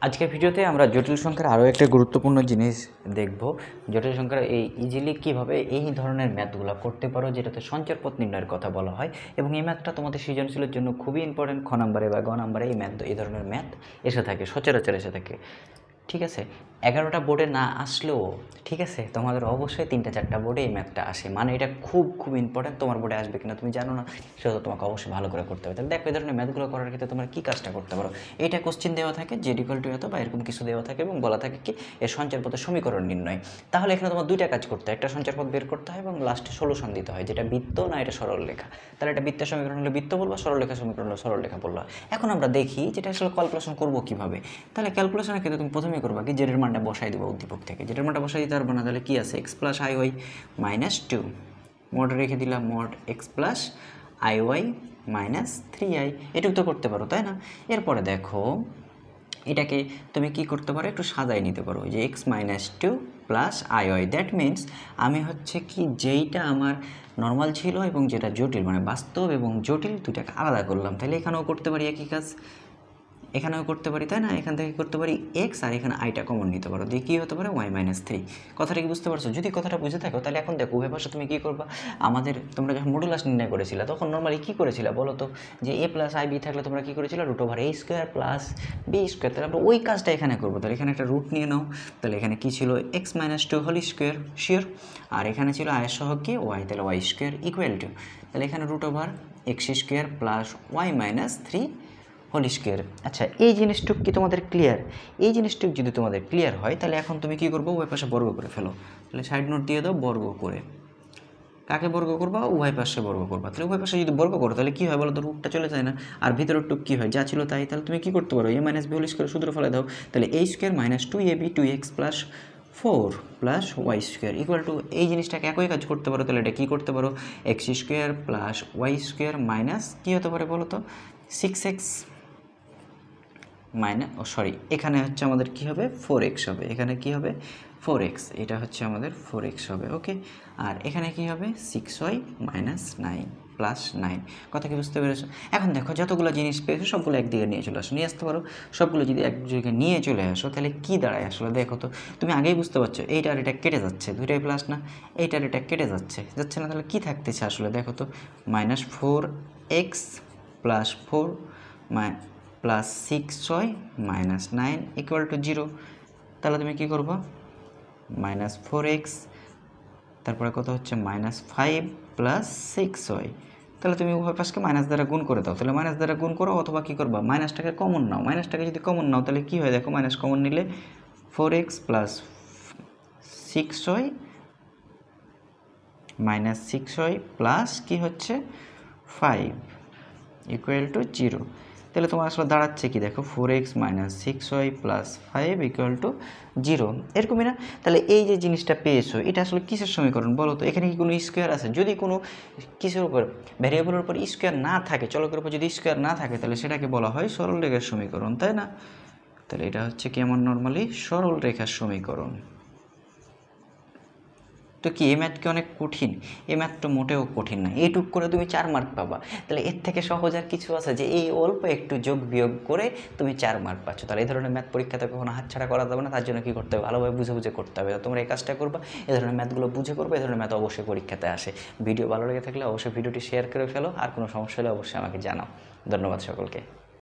আজকের ভিডিওতে আমরা জটিল সংখ্যার আরও একটা গুরুত্বপূর্ণ জিনিস দেখব। জটিল সংখ্যার এই ইজিলি কীভাবে এই ধরনের ম্যাথগুলো করতে পারো, যেটাতে সঞ্চার পথ নির্ণয়ের কথা বলা হয়। এবং এই ম্যাথটা তোমাদের সৃজনশীলের জন্য খুবই ইম্পর্টেন্ট। খ নম্বরে বা গ নম্বরে এই ধরনের ম্যাথ এসে থাকে, সচরাচর এসে থাকে। ঠিক আছে, 11টা বোর্ডে না আসলেও ঠিক আছে, তোমাদের অবশ্যই 3-4টা বোর্ডে এই ম্যাথটা আসে। মানে এটা খুব ইম্পর্টেন্ট। তোমার বোর্ডে আসবে কিনা তুমি জানো না, সেটা তোমাকে অবশ্যই ভালো করে করতে হবে। তাহলে দেখো, এই ধরনের ম্যাথগুলো করার ক্ষেত্রে তোমরা কী কাজটা করতে পারো। এটা কোশ্চেন দেওয়া থাকে Z= এত বা এরকম কিছু দেওয়া থাকে এবং বলা থাকে কি এর সঞ্চার পথের সমীকরণ নির্ণয়। তাহলে এখানে তোমার দুইটা কাজ করতে হয়, একটা সঞ্চার পথ বের করতে হয় এবং লাস্টে সলিউশন দিতে হয়, যেটা বৃত্ত না এটা সরল রেখা। তাহলে এটা বৃত্তের সমীকরণ হলে বৃত্ত বলবা, সরল রেখা সমীকরণ হলে সরল রেখা বলবা। এখন আমরা দেখি যেটা আসলে ক্যালকুলেশন করবো কীভাবে। তাহলে ক্যালকুলেশনের ক্ষেত্রে তুমি প্রথমেই করবা কি, জেডের মানটা বসাই দেবো উদ্দীপক থেকে। জেডের মানটা বসাই দিতে পারবো না, তাহলে কি আছে x+iy - 2 মোড রেখে দিলাম, মোড x+iy - 3i। এটুকু তো করতে পারো, তাই না? এরপরে দেখো এটাকে তুমি কি করতে পারো, একটু সাজাই নিতে পারো যে x - 2 + iy। দ্যাট মিনস আমি হচ্ছে কি যেইটা আমার নর্মাল ছিল এবং যেটা জটিল, মানে বাস্তব এবং জটিল দুটাকে আলাদা করলাম। তাহলে এখানেও করতে পারি একই কাজ, এখানেও করতে পারি, তাই না? এখান থেকে করতে পারি এক্স, আর এখানে আইটা কমন নিতে পারো, দিয়ে কী হতে পারে y - 3। কথাটা কি বুঝতে পারছো? যদি কথাটা বুঝে থাকো তাহলে এখন দেখো উভয় পাশে তুমি কী করবা। তোমরা যখন মডুলাস নির্ণয় করেছিলে তখন নর্মালি কী করেছিলে বলো তো, যে a + ib থাকলে তোমরা কী করেছিলে √a² + b²। তাহলে আমরা ওই কাজটা এখানে করবো। তাহলে এখানে একটা রুট নিয়ে নাও। তাহলে এখানে কী ছিল x - 2 হোল স্কোয়ার শিওর, আর এখানে ছিল আয়ের সহগ কি y, তাহলে y² = তাহলে এখানে √x² + y - 3 হোল স্কোয়ার। আচ্ছা, এই জিনিসটুক কি তোমাদের ক্লিয়ার? এই জিনিসটুক যদি তোমাদের ক্লিয়ার হয় তাহলে এখন তুমি কী করবো, উভয় পাশে বর্গ করে ফেলো। তাহলে সাইড নোট দিয়ে দাও, বর্গ করে। কাকে বর্গ করবা? উভয় পাশে বর্গ করবা। তাহলে উভয় পাশে যদি বর্গ করো তাহলে কী হয় বলো তো, রুটটা চলে যায় না, আর ভিতরের টুক কী হয়, যা ছিল তাই। তাহলে তুমি কী করতে পারো, a - b হোল স্কোয়ার সূত্র ফেলে দাও। তাহলে a² - 2ab 2x + 4 + y² = এই জিনিসটাকে একই কাজ করতে পারো। তাহলে এটা কী করতে পারো, x² + y² মাইনাস কী হতে পারে বলো তো, 6x এখানে হচ্ছে আমাদের কি হবে 4x হবে, এখানে কি হবে 4x, এটা হচ্ছে আমাদের 4x হবে। ওকে, আর এখানে কি হবে 6y - 9 + 9। কথা কি বুঝতে পেরেছো? এখন দেখো যতগুলো জিনিস পেয়েছো সবগুলো একদিকে নিয়ে চলে আসো, নিয়ে আসতে পারো। সবগুলো যদি একদিকে নিয়ে চলে আসো তাহলে কি দাঁড়ায় আসলে দেখো তো, তুমি আগেই বুঝতে পারছো এইটা আর এটা কেটে যাচ্ছে, দুইটাই প্লাস না, এইটার এটা কেটে যাচ্ছে না, তাহলে কি থাকতেছে আসলে দেখো তো, -4x + 4 +6y - 9 = 0। তাহলে তুমি কী করবো, -4x, তারপরে কত হচ্ছে -5 + 6y। তাহলে তুমি উভয় পাশকে মাইনাস দ্বারা গুণ করে দাও। তাহলে মাইনাস দ্বারা গুণ করো, অথবা কী করবা, মাইনাসটাকে কমন নাও। মাইনাসটাকে যদি কমন নাও তাহলে কী হয় দেখো, মাইনাস কমন নিলে 4x + 6y - 6y প্লাস কী হচ্ছে 5 = 0। তাহলে তোমার আসলে দাঁড়াচ্ছে কি দেখো, 4x - 6y + 5 = 0, এরকমই না? তাহলে এই যে জিনিসটা পেয়েছো এটা আসলে কিসের সমীকরণ বলো তো? এখানে কি কোনো স্কোয়ার আছে? যদি কোনো কিছুর উপর, ভ্যারিয়েবলের উপর স্কোয়ার না থাকে, চলকের উপর যদি স্কোয়ার না থাকে তাহলে সেটাকে বলা হয় সরল রেখার সমীকরণ, তাই না? তাহলে এটা হচ্ছে কি আমার নর্মালি সরল রেখার সমীকরণ। তো কি এই ম্যাথ কি অনেক কঠিন? এই ম্যাথটা মোটেও কঠিন না, এইটুক করে তুমি 4 মার্ক পাবা। তাহলে এর থেকে সহজ আর কিছু আছে যে এই অল্প একটু যোগ বিয়োগ করে তুমি 4 মার্ক পাচ্ছ? তাহলে এই ধরনের ম্যাথ পরীক্ষাতে কখনো হাতছাড়া করা যাবে না। তার জন্য কী করতে হবে, ভালোভাবে বুঝে করতে হবে। তোমরা এই কাজটা করবা, এই ধরনের ম্যাথগুলো বুঝে করবে, এই ধরনের ম্যাথ অবশ্যই পরীক্ষাতে আসে। ভিডিও ভালো লেগে থাকলে অবশ্যই ভিডিওটি শেয়ার করে ফেলো, আর কোনো সমস্যা হলে অবশ্যই আমাকে জানাও। ধন্যবাদ সকলকে।